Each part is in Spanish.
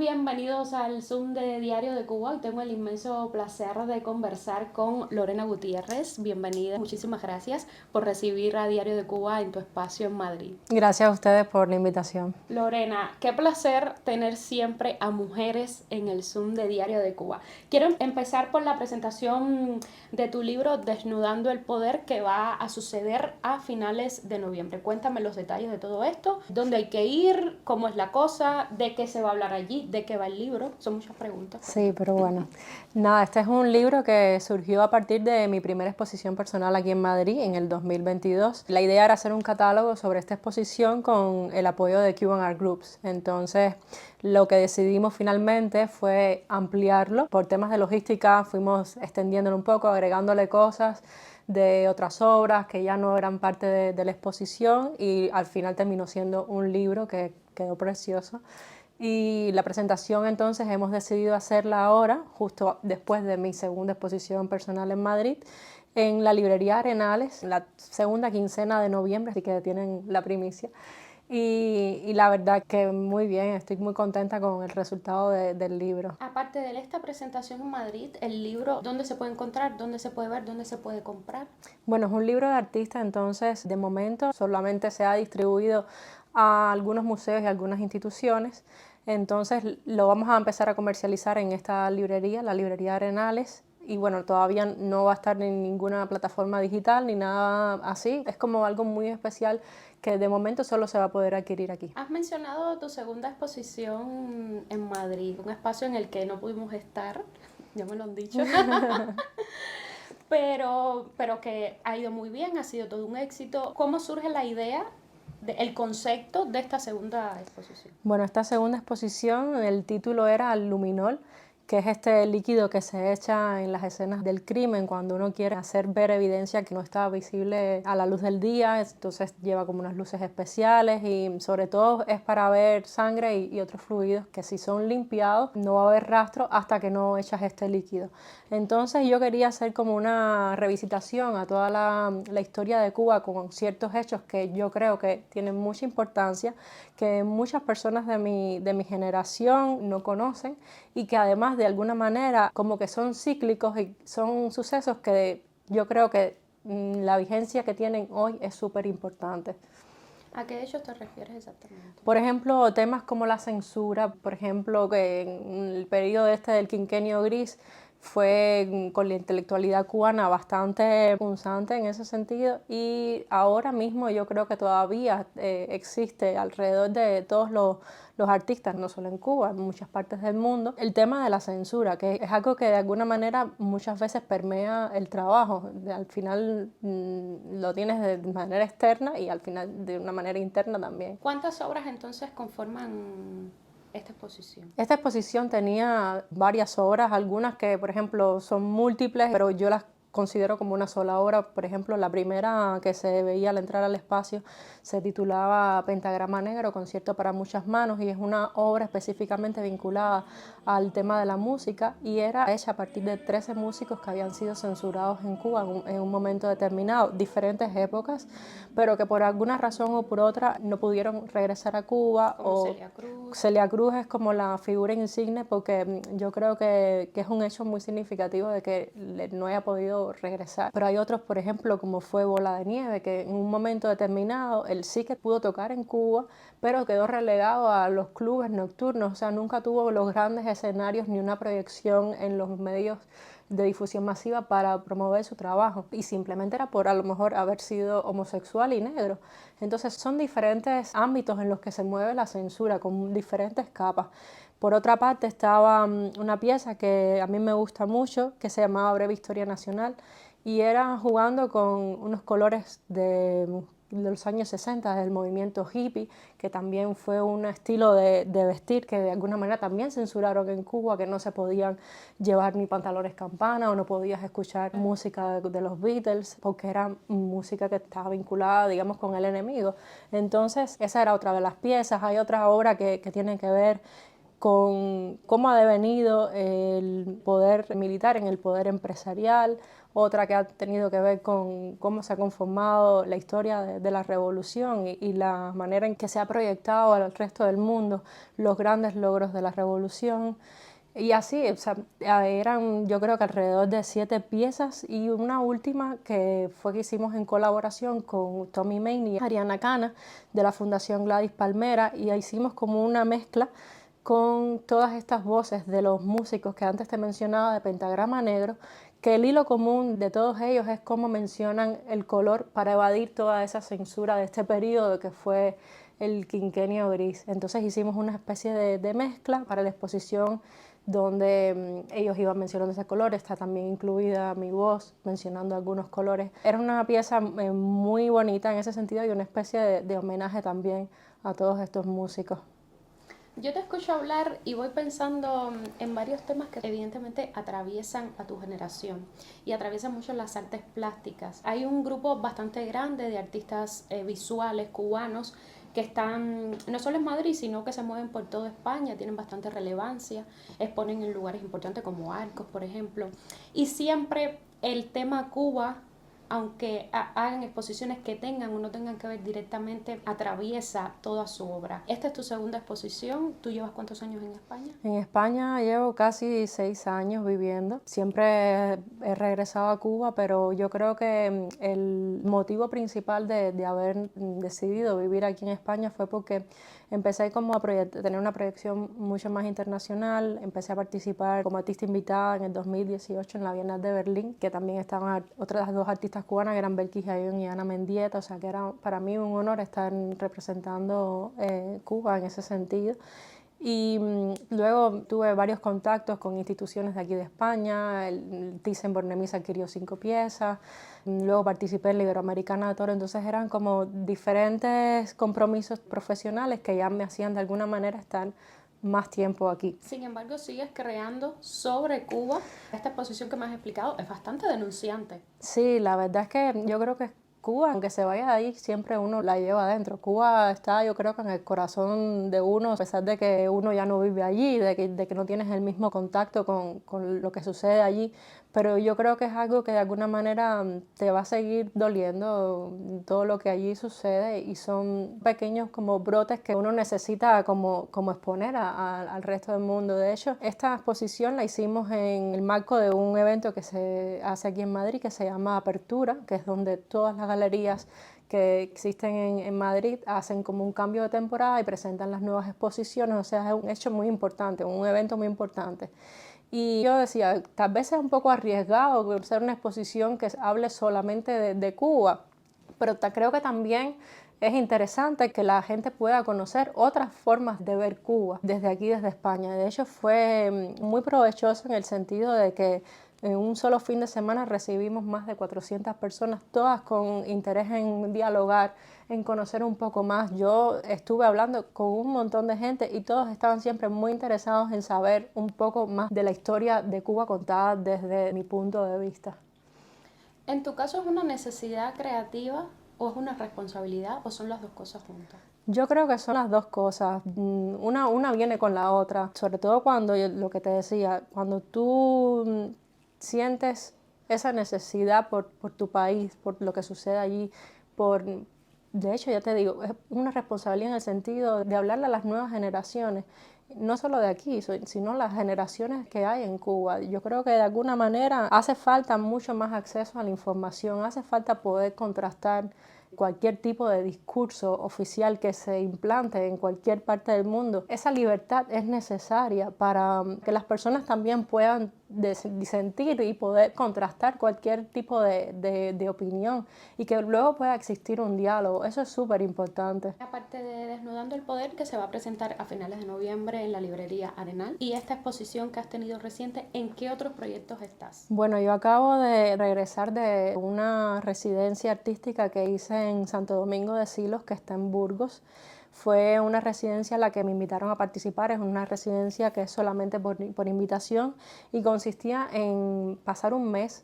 bienvenidos al Zoom de Diario de Cuba. Hoy tengo el inmenso placer de conversar con Lorena Gutiérrez. Bienvenida, muchísimas gracias por recibir a Diario de Cuba en tu espacio en Madrid. Gracias a ustedes por la invitación. Lorena, qué placer tener siempre a mujeres en el Zoom de Diario de Cuba. Quiero empezar por la presentación de tu libro Desnudando el Poder, que va a suceder a finales de noviembre. Cuéntame los detalles de todo esto, dónde hay que ir, cómo es la cosa, de qué se va a hablar allí, de qué va el libro. Son muchas preguntas. Sí, pero bueno. Nada, este es un libro que surgió a partir de mi primera exposición personal aquí en Madrid en el 2022. La idea era hacer un catálogo sobre esta exposición con el apoyo de Cuban Art Groups. Entonces, lo que decidimos finalmente fue ampliarlo. Por temas de logística fuimos extendiéndolo un poco, agregándole cosas de otras obras que ya no eran parte de la exposición, y al final terminó siendo un libro que quedó precioso. Y la presentación entonces hemos decidido hacerla ahora, justo después de mi segunda exposición personal en Madrid, en la librería Arenales, la segunda quincena de noviembre, así que tienen la primicia. Y la verdad que muy bien, estoy muy contenta con el resultado del libro. Aparte de esta presentación en Madrid, el libro, ¿dónde se puede encontrar? ¿Dónde se puede ver? ¿Dónde se puede comprar? Bueno, es un libro de artista, entonces de momento solamente se ha distribuido a algunos museos y algunas instituciones. Entonces lo vamos a empezar a comercializar en esta librería, la librería Arenales. Y bueno, todavía no va a estar en ninguna plataforma digital ni nada así. Es como algo muy especial que de momento solo se va a poder adquirir aquí. Has mencionado tu segunda exposición en Madrid, un espacio en el que no pudimos estar, ya me lo han dicho, pero que ha ido muy bien, ha sido todo un éxito. ¿Cómo surge la idea, el concepto de esta segunda exposición? Bueno, esta segunda exposición, el título era Luminol, que es este líquido que se echa en las escenas del crimen cuando uno quiere hacer ver evidencia que no está visible a la luz del día. Entonces lleva como unas luces especiales y sobre todo es para ver sangre y otros fluidos que si son limpiados no va a haber rastro hasta que no echas este líquido. Entonces yo quería hacer como una revisitación a toda la historia de Cuba con ciertos hechos que yo creo que tienen mucha importancia, que muchas personas de mi generación no conocen y que además de alguna manera como que son cíclicos y son sucesos que yo creo que la vigencia que tienen hoy es súper importante. ¿A qué hechos te refieres exactamente? Por ejemplo, temas como la censura, por ejemplo, que en el periodo este del quinquenio gris fue con la intelectualidad cubana bastante punzante en ese sentido, y ahora mismo yo creo que todavía existe alrededor de todos los artistas, no solo en Cuba, en muchas partes del mundo, el tema de la censura, que es algo que de alguna manera muchas veces permea el trabajo. Al final lo tienes de manera externa y al final de una manera interna también. ¿Cuántas obras entonces conforman esta exposición? Esta exposición tenía varias obras, algunas que, por ejemplo, son múltiples, pero yo las considero como una sola obra. Por ejemplo, la primera que se veía al entrar al espacio se titulaba Pentagrama Negro, concierto para muchas manos, y es una obra específicamente vinculada al tema de la música y era hecha a partir de 13 músicos que habían sido censurados en Cuba en un momento determinado, diferentes épocas, pero que por alguna razón o por otra no pudieron regresar a Cuba. Como Celia Cruz. Celia Cruz es como la figura insigne porque yo creo que es un hecho muy significativo de que no haya podido regresar. Pero hay otros, por ejemplo, como fue Bola de Nieve, que en un momento determinado él sí que pudo tocar en Cuba, pero quedó relegado a los clubes nocturnos, o sea, nunca tuvo los grandes escenarios ni una proyección en los medios de difusión masiva para promover su trabajo, y simplemente era por a lo mejor haber sido homosexual y negro. Entonces son diferentes ámbitos en los que se mueve la censura con diferentes capas. Por otra parte estaba una pieza que a mí me gusta mucho, que se llamaba Breve Historia Nacional, y era jugando con unos colores de los años 60, del movimiento hippie, que también fue un estilo de vestir que de alguna manera también censuraron en Cuba, que no se podían llevar ni pantalones campana o no podías escuchar música de los Beatles porque era música que estaba vinculada, digamos, con el enemigo. Entonces esa era otra de las piezas. Hay otra obra que tiene que ver con cómo ha devenido el poder militar en el poder empresarial, otra que ha tenido que ver con cómo se ha conformado la historia de la revolución y la manera en que se ha proyectado al resto del mundo los grandes logros de la revolución. Y así, o sea, eran yo creo que alrededor de 7 piezas y una última que fue que hicimos en colaboración con Tommy Main y Ariana Cana de la Fundación Gladys Palmera, y hicimos como una mezcla con todas estas voces de los músicos que antes te mencionaba de Pentagrama Negro, que el hilo común de todos ellos es cómo mencionan el color para evadir toda esa censura de este periodo que fue el quinquenio gris. Entonces hicimos una especie de mezcla para la exposición donde ellos iban mencionando ese color. Está también incluida mi voz mencionando algunos colores. Era una pieza muy bonita en ese sentido y una especie de homenaje también a todos estos músicos. Yo te escucho hablar y voy pensando en varios temas que evidentemente atraviesan a tu generación y atraviesan mucho las artes plásticas. Hay un grupo bastante grande de artistas visuales cubanos que están no solo en Madrid, sino que se mueven por toda España, tienen bastante relevancia, exponen en lugares importantes como Arcos, por ejemplo. Y siempre el tema Cuba, aunque hagan exposiciones que tengan o no tengan que ver directamente, atraviesa toda su obra. Esta es tu segunda exposición. ¿Tú llevas cuántos años en España? En España llevo casi 6 años viviendo. Siempre he regresado a Cuba, pero yo creo que el motivo principal de haber decidido vivir aquí en España fue porque empecé como a tener una proyección mucho más internacional. Empecé a participar como artista invitada en el 2018 en la Bienal de Berlín, que también estaban otras 2 artistas cubanas, que eran Belkis Gayón y Ana Mendieta, o sea que era para mí un honor estar representando Cuba en ese sentido. Y luego tuve varios contactos con instituciones de aquí de España. El Thyssen-Bornemisza adquirió 5 piezas. Luego participé en la Iberoamericana de Toro. Entonces eran como diferentes compromisos profesionales que ya me hacían de alguna manera estar más tiempo aquí. Sin embargo, sigues creando sobre Cuba. Esta exposición que me has explicado es bastante denunciante. Sí, la verdad es que yo creo que Cuba, aunque se vaya de ahí, siempre uno la lleva adentro. Cuba está, yo creo que en el corazón de uno, a pesar de que uno ya no vive allí, de que no tienes el mismo contacto con lo que sucede allí. Pero yo creo que es algo que de alguna manera te va a seguir doliendo todo lo que allí sucede, y son pequeños como brotes que uno necesita como exponer al resto del mundo. De hecho, esta exposición la hicimos en el marco de un evento que se hace aquí en Madrid que se llama Apertura, que es donde todas las galerías que existen en Madrid hacen como un cambio de temporada y presentan las nuevas exposiciones. O sea, es un hecho muy importante, un evento muy importante. Y yo decía, tal vez es un poco arriesgado hacer una exposición que hable solamente de Cuba, pero creo que también es interesante que la gente pueda conocer otras formas de ver Cuba desde aquí, desde España. De hecho, fue muy provechoso en el sentido de que en un solo fin de semana recibimos más de 400 personas, todas con interés en dialogar, en conocer un poco más. Yo estuve hablando con un montón de gente y todos estaban siempre muy interesados en saber un poco más de la historia de Cuba contada desde mi punto de vista. ¿En tu caso es una necesidad creativa o es una responsabilidad o son las dos cosas juntas? Yo creo que son las dos cosas, una viene con la otra, sobre todo cuando, lo que te decía, cuando tú sientes esa necesidad por tu país, por lo que sucede allí, por, de hecho ya te digo, es una responsabilidad en el sentido de hablarle a las nuevas generaciones, no solo de aquí, sino las generaciones que hay en Cuba. Yo creo que de alguna manera hace falta mucho más acceso a la información, hace falta poder contrastar cualquier tipo de discurso oficial que se implante en cualquier parte del mundo. Esa libertad es necesaria para que las personas también puedan disentir y poder contrastar cualquier tipo de opinión y que luego pueda existir un diálogo. Eso es súper importante. Aparte de Desnudando el Poder, que se va a presentar a finales de noviembre en la librería Arenal, y esta exposición que has tenido reciente, ¿en qué otros proyectos estás? Bueno, yo acabo de regresar de una residencia artística que hice en Santo Domingo de Silos, que está en Burgos. Fue una residencia a la que me invitaron a participar. Es una residencia que es solamente por invitación y consistía en pasar un mes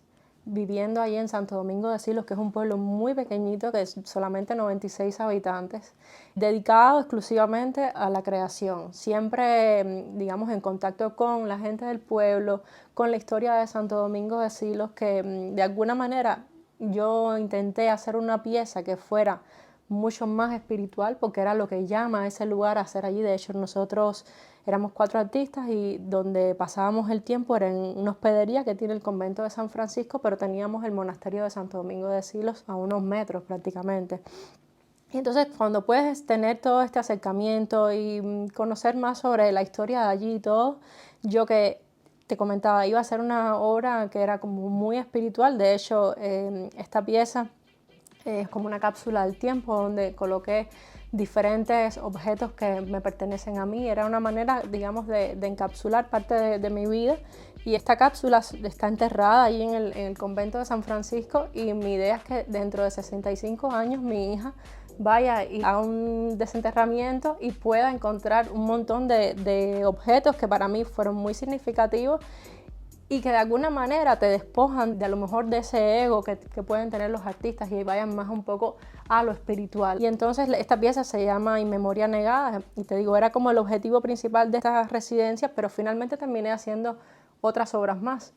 viviendo ahí en Santo Domingo de Silos, que es un pueblo muy pequeñito, que es solamente 96 habitantes, dedicado exclusivamente a la creación, siempre, digamos, en contacto con la gente del pueblo, con la historia de Santo Domingo de Silos, que de alguna manera yo intenté hacer una pieza que fuera mucho más espiritual, porque era lo que llama a ese lugar a hacer allí. De hecho, nosotros éramos 4 artistas y donde pasábamos el tiempo era en una hospedería que tiene el convento de San Francisco, pero teníamos el monasterio de Santo Domingo de Silos a unos metros prácticamente. Y entonces, cuando puedes tener todo este acercamiento y conocer más sobre la historia de allí y todo, yo que te comentaba, iba a ser una obra que era como muy espiritual. De hecho, esta pieza es como una cápsula del tiempo donde coloqué diferentes objetos que me pertenecen a mí. Era una manera, digamos, de encapsular parte de mi vida. Y esta cápsula está enterrada ahí en el convento de San Francisco, y mi idea es que dentro de 65 años mi hija vaya y haga un desenterramiento y pueda encontrar un montón de objetos que para mí fueron muy significativos y que de alguna manera te despojan de a lo mejor de ese ego que pueden tener los artistas y vayan más un poco a lo espiritual. Y entonces esta pieza se llama In Memoria Negada, y te digo, era como el objetivo principal de estas residencias, pero finalmente terminé haciendo otras obras más.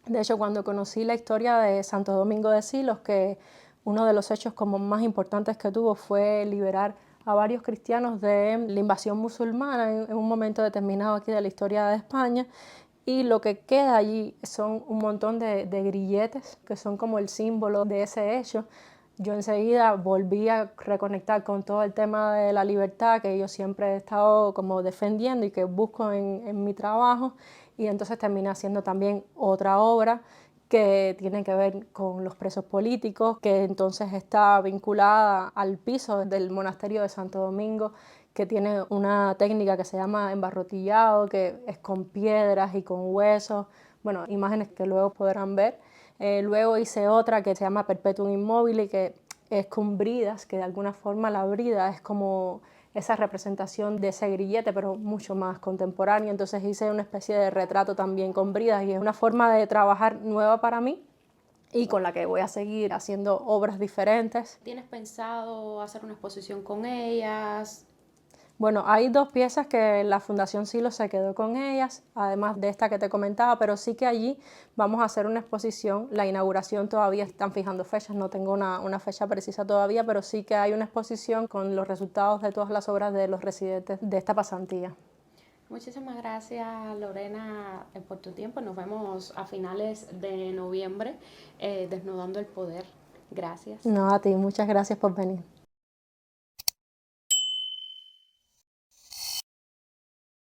De hecho, cuando conocí la historia de Santo Domingo de Silos, que uno de los hechos como más importantes que tuvo fue liberar a varios cristianos de la invasión musulmana en un momento determinado aquí de la historia de España, y lo que queda allí son un montón de grilletes que son como el símbolo de ese hecho. Yo enseguida volví a reconectar con todo el tema de la libertad que yo siempre he estado como defendiendo y que busco en mi trabajo, y entonces terminé haciendo también otra obra que tiene que ver con los presos políticos, que entonces está vinculada al piso del monasterio de Santo Domingo, que tiene una técnica que se llama embarrotillado, que es con piedras y con huesos, bueno, imágenes que luego podrán ver. Luego hice otra que se llama Perpetuum Immobile, que es con bridas, que de alguna forma la brida es como esa representación de ese grillete, pero mucho más contemporánea. Entonces hice una especie de retrato también con bridas, y es una forma de trabajar nueva para mí y con la que voy a seguir haciendo obras diferentes. ¿Tienes pensado hacer una exposición con ellas? Bueno, hay 2 piezas que la Fundación Silo se quedó con ellas, además de esta que te comentaba, pero sí que allí vamos a hacer una exposición. La inauguración todavía están fijando fechas, no tengo una fecha precisa todavía, pero sí que hay una exposición con los resultados de todas las obras de los residentes de esta pasantía. Muchísimas gracias, Lorena, por tu tiempo. Nos vemos a finales de noviembre, Desnudando el Poder. Gracias. No, a ti, muchas gracias por venir.